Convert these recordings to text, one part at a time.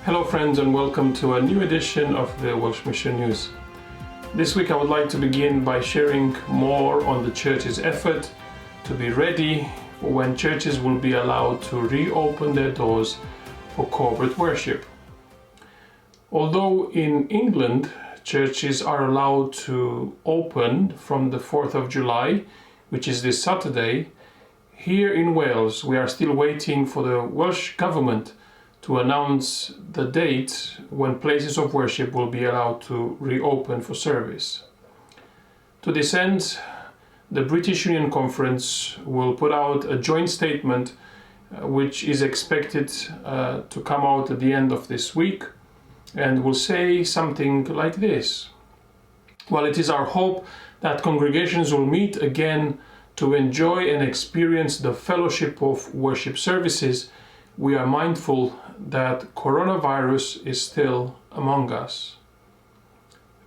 Hello friends, and welcome to a new edition of the Welsh Mission News. This week I would like to begin by sharing more on the Church's effort to be ready for when churches will be allowed to reopen their doors for corporate worship. Although in England churches are allowed to open from the 4th of July, which is this Saturday, here in Wales we are still waiting for the Welsh Government to announce the date when places of worship will be allowed to reopen for service. To this end, the British Union Conference will put out a joint statement which is expected to come out at the end of this week, and will say something like this. While it is our hope that congregations will meet again to enjoy and experience the fellowship of worship services, we are mindful that coronavirus is still among us.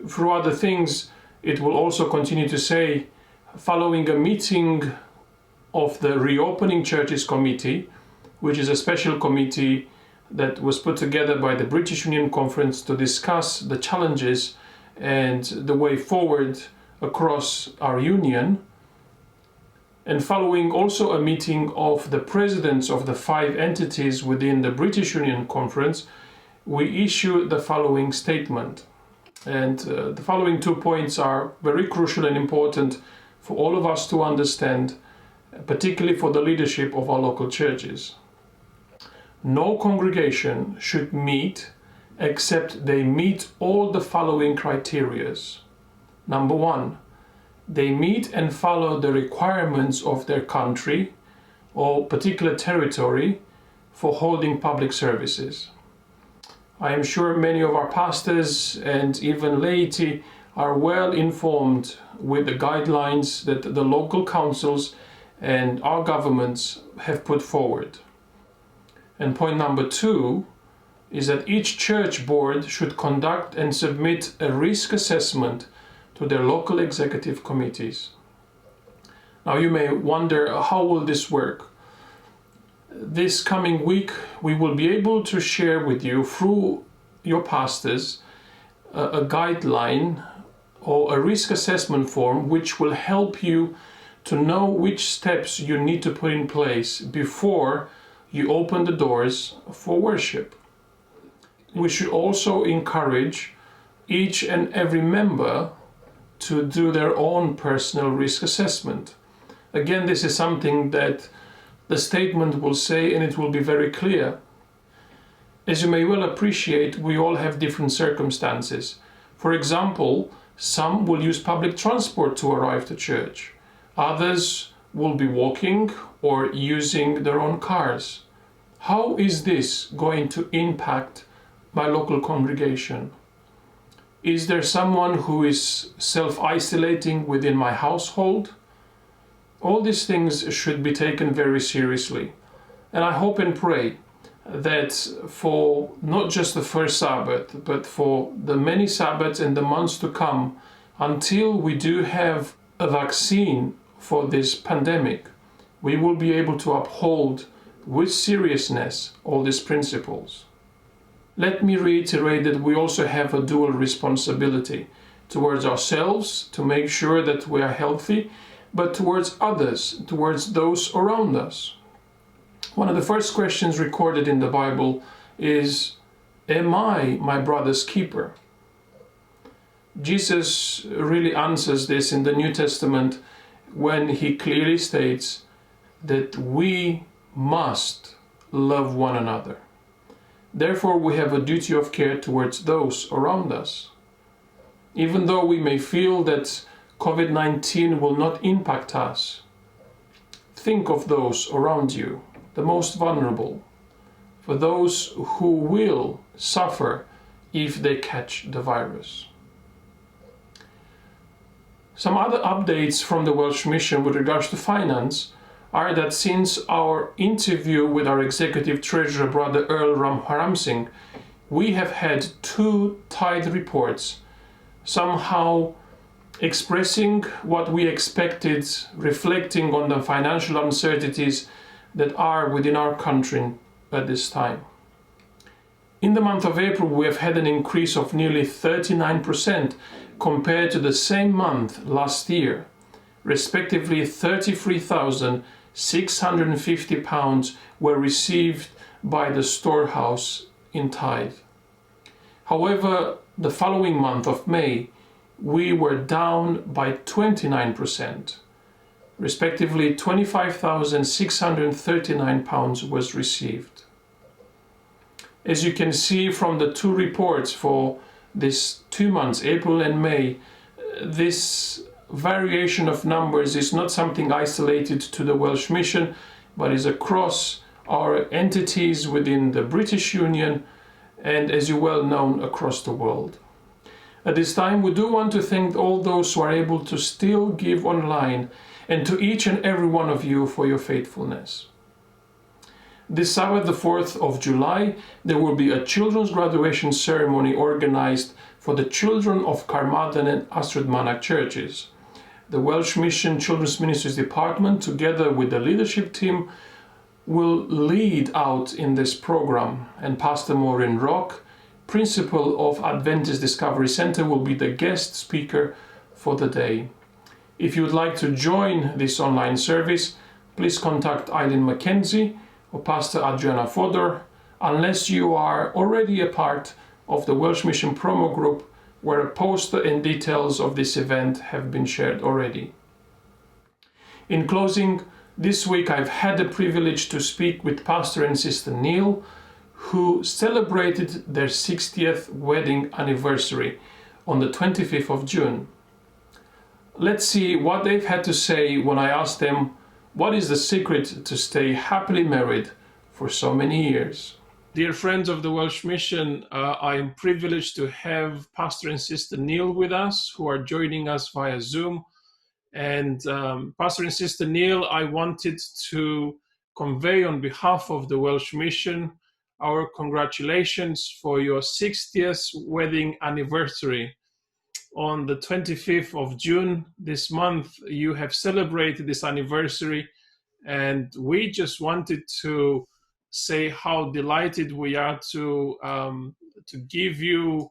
Through other things, it will also continue to say, following a meeting of the Reopening Churches Committee, which is a special committee that was put together by the British Union Conference to discuss the challenges and the way forward across our union, and following also a meeting of the presidents of the 5 entities within the British Union Conference, we issue the following statement. And the following 2 points are very crucial and important for all of us to understand, particularly for the leadership of our local churches. No congregation should meet except they meet all the following criteria. Number 1, they meet and follow the requirements of their country or particular territory for holding public services. I am sure many of our pastors and even laity are well informed with the guidelines that the local councils and our governments have put forward. And point number 2 is that each church board should conduct and submit a risk assessment to their local executive committees. Now you may wonder, how will this work? This coming week we will be able to share with you through your pastors a guideline or a risk assessment form which will help you to know which steps you need to put in place before you open the doors for worship. We should also encourage each and every member to do their own personal risk assessment. Again, this is something that the statement will say, and it will be very clear. As you may well appreciate, we all have different circumstances. For example, some will use public transport to arrive to church. Others will be walking or using their own cars. How is this going to impact my local congregation? Is there someone who is self-isolating within my household? All these things should be taken very seriously. And I hope and pray that for not just the first Sabbath, but for the many Sabbaths and the months to come, until we do have a vaccine for this pandemic, we will be able to uphold with seriousness all these principles. Let me reiterate that we also have a dual responsibility towards ourselves to make sure that we are healthy, but towards others, towards those around us. One of the first questions recorded in the Bible is, am I my brother's keeper? Jesus really answers this in the New Testament when he clearly states that we must love one another. Therefore, we have a duty of care towards those around us. Even though we may feel that COVID-19 will not impact us, think of those around you, the most vulnerable, for those who will suffer if they catch the virus. Some other updates from the Welsh Mission with regards to finance are that since our interview with our Executive Treasurer, Brother Earl Ramharamsingh, we have had 2 tithe reports, somehow expressing what we expected, reflecting on the financial uncertainties that are within our country at this time. In the month of April, we have had an increase of nearly 39% compared to the same month last year. Respectively, £33,650 were received by the storehouse in tithe. However, the following month of May, we were down by 29%. Respectively, £25,639 was received. As you can see from the two reports for these 2 months, April and May, this variation of numbers is not something isolated to the Welsh Mission, but is across our entities within the British Union and, as you well know, across the world. At this time, we do want to thank all those who are able to still give online, and to each and every one of you for your faithfulness. This Sabbath, the 4th of July, there will be a children's graduation ceremony organized for the children of Carmarthen and Ystrad churches. The Welsh Mission Children's Ministries Department, together with the leadership team, will lead out in this program, and Pastor Maureen Rock, Principal of Adventist Discovery Centre, will be the guest speaker for the day. If you would like to join this online service, please contact Eileen Mackenzie or Pastor Adriana Fodor, unless you are already a part of the Welsh Mission promo group, where a poster and details of this event have been shared already. In closing, this week I've had the privilege to speak with Pastor and Sister Neil, who celebrated their 60th wedding anniversary on the 25th of June. Let's see what they've had to say when I asked them what is the secret to stay happily married for so many years. Dear friends of the Welsh Mission, I am privileged to have Pastor and Sister Neil with us, who are joining us via Zoom. And Pastor and Sister Neil, I wanted to convey on behalf of the Welsh Mission our congratulations for your 60th wedding anniversary. On the 25th of June this month, you have celebrated this anniversary, and we just wanted to say how delighted we are to give you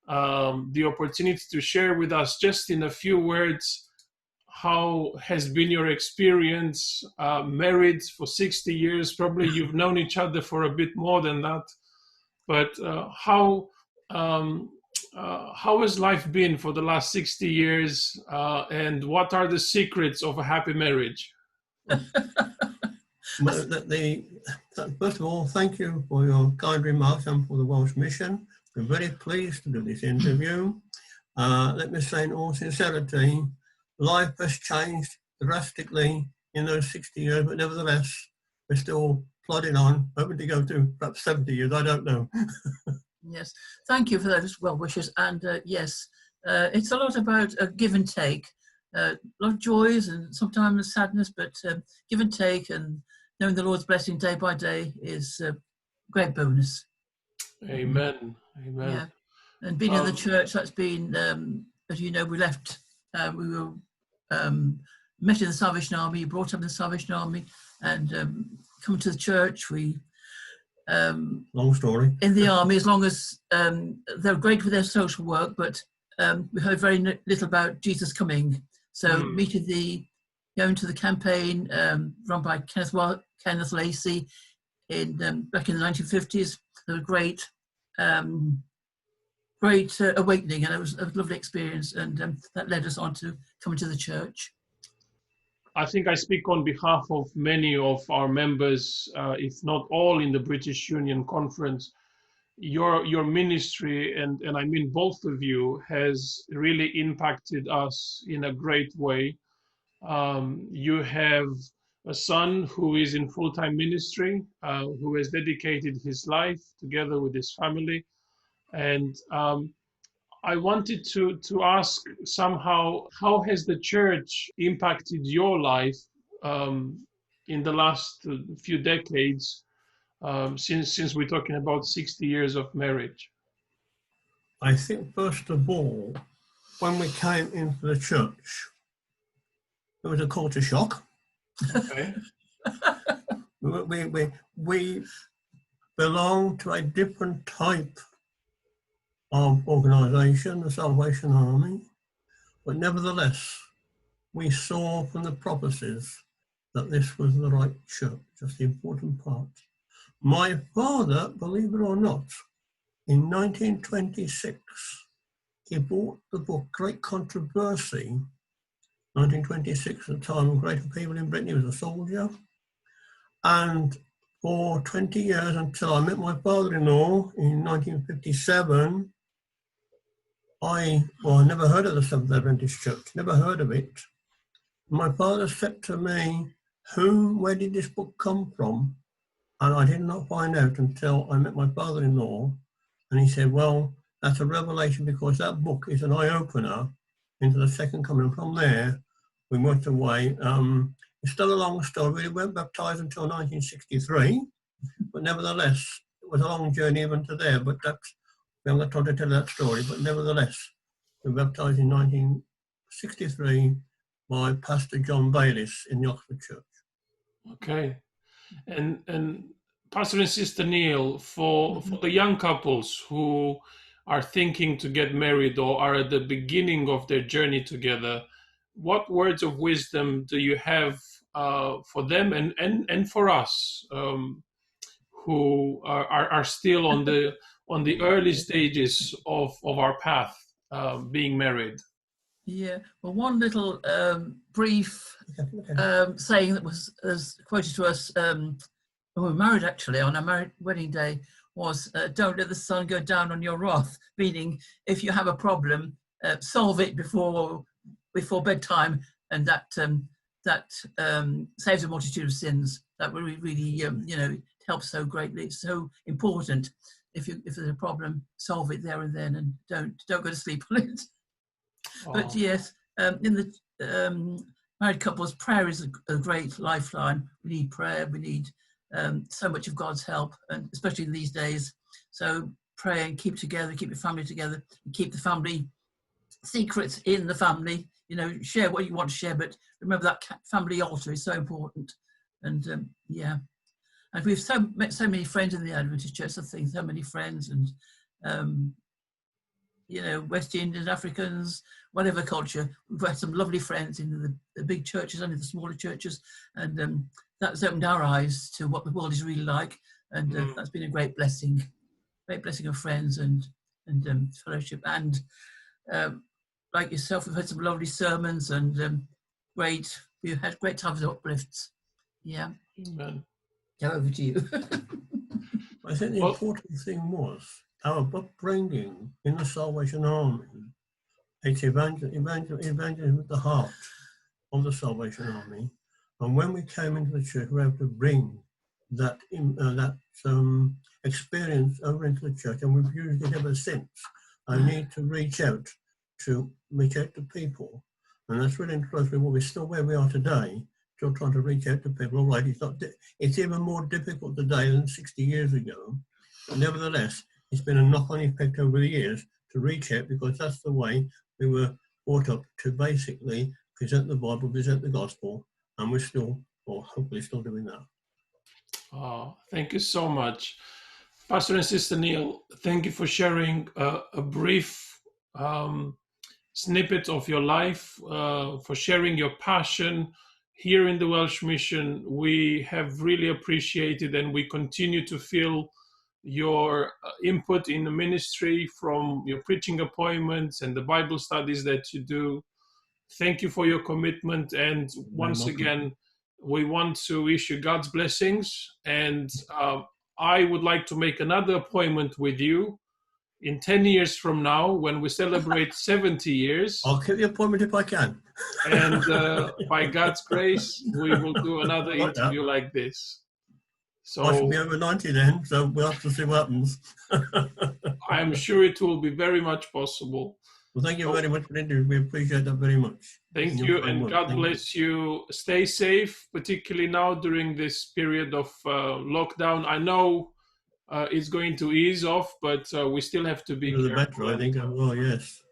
the opportunity to share with us just in a few words how has been your experience married for 60 years. Probably you've known each other for a bit more than that, but how has life been for the last 60 years, and what are the secrets of a happy marriage? First of all, thank you for your kind remarks and for the Welsh Mission. We're very pleased to do this interview. Let me say in all sincerity, life has changed drastically in those 60 years, but nevertheless, we're still plodding on, hoping to go to perhaps 70 years, I don't know. Yes, thank you for those well wishes. And yes, it's a lot about give and take, a lot of joys and sometimes sadness, but give and take, and knowing the Lord's blessing day by day is a great bonus. Amen. Amen. Yeah, and being in the church, that's been, as you know, we left, we were met in the Salvation Army, brought up in the Salvation Army, and come to the church. We long story. In the army, as long as they're great with their social work, but we heard very little about Jesus coming. So going to the campaign run by Kenneth Lacey back in the 1950s. There was great awakening, and it was a lovely experience, and that led us on to coming to the church. I think I speak on behalf of many of our members, if not all, in the British Union Conference. Your ministry, and I mean both of you, has really impacted us in a great way. You have a son who is in full-time ministry, who has dedicated his life together with his family. And I wanted to ask somehow, how has the church impacted your life in the last few decades, since we're talking about 60 years of marriage? I think, first of all, when we came into the church, it was a culture shock. Okay. we belonged to a different type of organisation, the Salvation Army, but nevertheless, we saw from the prophecies that this was the right church. That's the important part. My father, believe it or not, in 1926, he bought the book Great Controversy, 1926, at the time of great upheaval in Britain. He was a soldier. And for 20 years, until I met my father-in-law in 1957, I never heard of the Seventh Adventist Church, never heard of it. My father said to me, where did this book come from? And I did not find out until I met my father-in-law. And he said, well, that's a revelation, because that book is an eye-opener into the second coming. And from there, we went away. It's still a long story. We weren't baptized until 1963, but nevertheless, it was a long journey even to there. But we haven't got time to tell that story. But nevertheless, we were baptized in 1963 by Pastor John Bayliss in the Oxford Church. Okay. And Pastor and Sister Neil, for the young couples who are thinking to get married or are at the beginning of their journey together, what words of wisdom do you have for them and for us who are still on the early stages of our path, being married? Yeah, well, one little brief saying that was quoted to us when we were married, actually, on our wedding day, was don't let the sun go down on your wrath, meaning if you have a problem, solve it before bedtime, and that saves a multitude of sins. That really, helps so greatly. It's so important. If there's a problem, solve it there and then, and don't go to sleep on it. Oh. But yes, in the married couples, prayer is a great lifeline. We need prayer. We need so much of God's help, and especially in these days. So pray and keep together, keep your family together, and keep the family secrets in the family. Share what you want to share, but remember that family altar is so important. And yeah, and we've met so many friends in the Adventist Church. I think so many friends, and West Indians, Africans, whatever culture. We've had some lovely friends in the big churches and in the smaller churches, and that's opened our eyes to what the world is really like, and that's been a great blessing of friends and fellowship. And like yourself, we've had some lovely sermons and we've had great times of uplifts. Yeah. Amen. Go over to you. I think the important thing was our upbringing in the Salvation Army. It's evangelism at the heart of the Salvation Army. And when we came into the church, we were able to bring that experience over into the church, and we've used it ever since. I need to reach out to people, and that's really interesting. We're still where we are today, still trying to reach out to people. All right, it's even more difficult today than 60 years ago, but nevertheless, it's been a knock-on effect over the years to reach out, because that's the way we were brought up, to basically present the Bible, present the gospel, and we're still, or hopefully still doing that. Oh, thank you so much. Pastor and Sister Neil, thank you for sharing a brief snippet of your life, for sharing your passion here in the Welsh Mission. We have really appreciated, and we continue to feel your input in the ministry, from your preaching appointments and the Bible studies that you do. Thank you for your commitment, and once again, we want to wish you God's blessings, and I would like to make another appointment with you in 10 years from now, when we celebrate 70 years. I'll keep the appointment if I can. And by God's grace, we will do another interview like this. So I should be over 90 then, so we'll have to see what happens. I'm sure it will be very much possible. Well, thank you very much for the interview. We appreciate that very much. Thank you, and God bless you. Stay safe, particularly now during this period of lockdown. I know it's going to ease off, but we still have to be careful. Better, I think. Well, yes.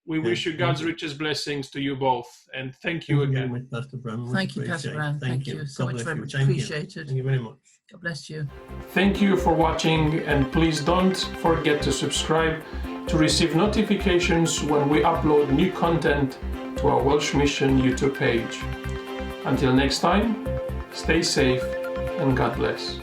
We wish you God's richest blessings to you both, and thank you again. With Pastor Brown. Thank you, Pastor Brown. Thank you so much, very much Thank you. appreciated. Thank you very much. God bless you. Thank you for watching, and please don't forget to subscribe to receive notifications when we upload new content to our Welsh Mission YouTube page. Until next time, stay safe and God bless.